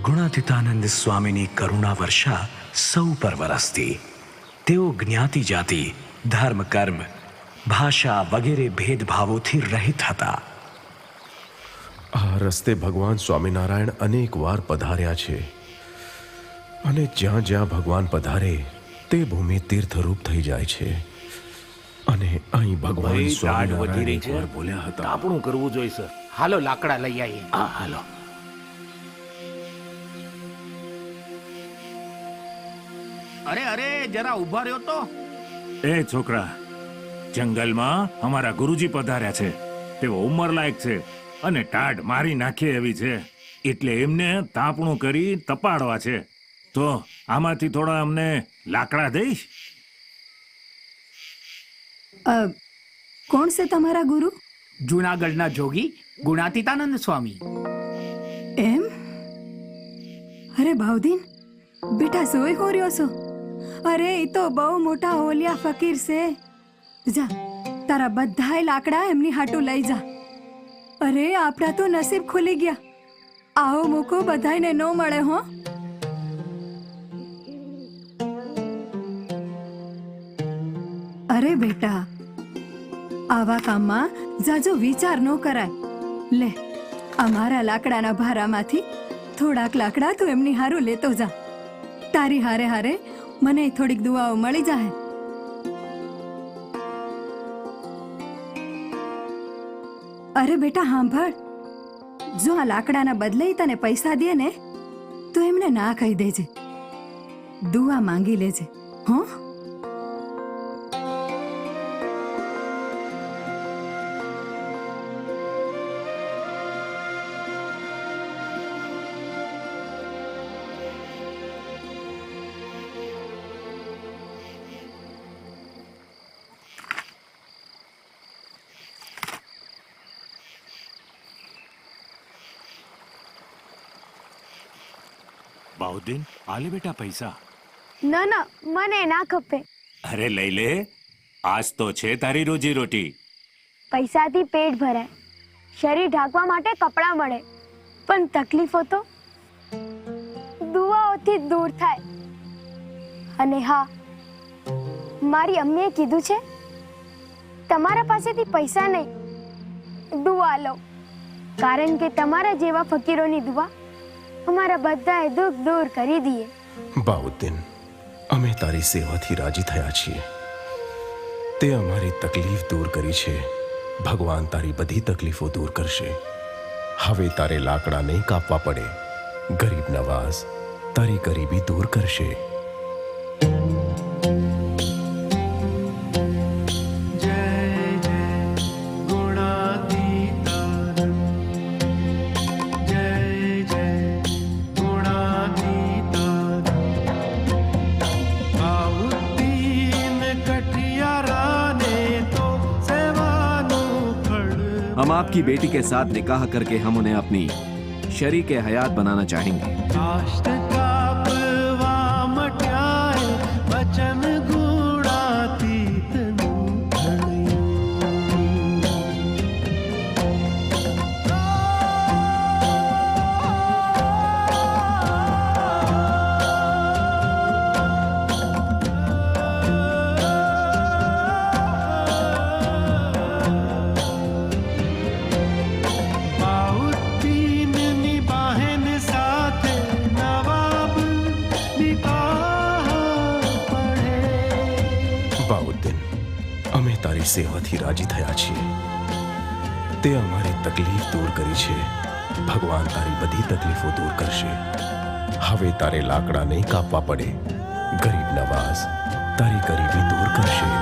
ગુણાતીતાનંદ સ્વામીની કરુણા વર્ષા સૌ પર વરસતી. તેઓ જ્ઞાતિ જાતિ, ધર્મ કર્મ, ભાષા વગેરે ભેદભાવોથી રહિત હતા. આ રસ્તે ભગવાન સ્વામિનારાયણ અનેક વાર પધાર્યા છે અને જ્યાં જ્યાં ભગવાન પધારે તે ભૂમિ તીર્થરૂપ થઈ જાય છે. અને અહીં ભગવાન સ્વામિનારાયણ એકવાર બોલ્યા હતા, આપણું કરવું જોઈએ સર. હાલો લાકડા લઈ આવીએ. હા હાલો. અરે જરા ઉભા રહ્યો તો. એ છોકરા, જંગલમાં અમારા ગુરુજી પધાર્યા છે. તેઓ ઉંમરલાયક છે અને ટાઢ મારી નાખે એવી છે, એટલે એમને તાપણું કરી તપાડવા છે. તો આમાંથી થોડા અમને લાકડા દઈશ? કોણ છે તમારા ગુરુ? જૂનાગઢના જોગી ગુણાતીતાનંદ સ્વામી. એમ? અરે ભાવદીન, બેટા સોય હો રહ્યો છો? અરે એ તો બહુ મોટા ઓલિયા ફકીર છે. જા, તારા બધાય લાકડા એમની હાટું લઈ જા. અરે આપણા તો નસીબ ખુલી ગયા. આવો મૂકો બધાયને ન મળે હો. અરે બેટા, આવા કામમાં જાજો વિચાર ન કરાય. લે, અમારા લાકડાના ભારામાંથી થોડાક લાકડા તું એમની હારું લેતો જા. તારી હારે હારે મને થોડીક દુઆઓ મળી જાય. અરે બેટા સાંભળ, જો આ લાકડાના બદલે તને પૈસા દે ને તો એમને ના કહી દેજે, દુઆ માંગી લેજે હો. બાઉદ્દીન, આલે બેટા પૈસા. ના ના, મને ના ખપે. અરે લઈ લે, આજ તો છે તારી રોજી રોટી. પૈસાથી પેટ ભરાય, શરીર ઢાંકવા માટે કપડાં મળે, પણ તકલીફો તો દુઆઓથી દૂર થાય. અને હા, મારી અમ્મીએ કીધું છે તમારા પાસેથી પૈસા નહીં, દુઆ લો, કારણ કે તમારા જેવા ફકીરોની દુઆ અમારા બધાએ દુઃખ દૂર કરી દઈએ. બાઉદ્દીન, અમે તારી સેવાથી રાજી થયા છીએ. તે અમારી તકલીફ દૂર કરી છે. ભગવાન તારી બધી તકલીફો દૂર કરશે. હવે તારે લાકડા નહીં કાપવા પડે. ગરીબ નવાઝ તારી ગરીબી દૂર કરશે. हम आपकी बेटी के साथ निकाह करके हम उन्हें अपनी शरीक हयात बनाना चाहेंगे. બાઉદ્દીન, અમે તારી સેવાથી રાજી થયા છીએ. તે અમારી તકલીફ દૂર કરી છે. ભગવાન તારી બધી તકલીફો દૂર કરશે. હવે તારે લાકડા નહીં કાપવા પડે. ગરીબ નવાઝ તારી ગરીબી દૂર કરશે.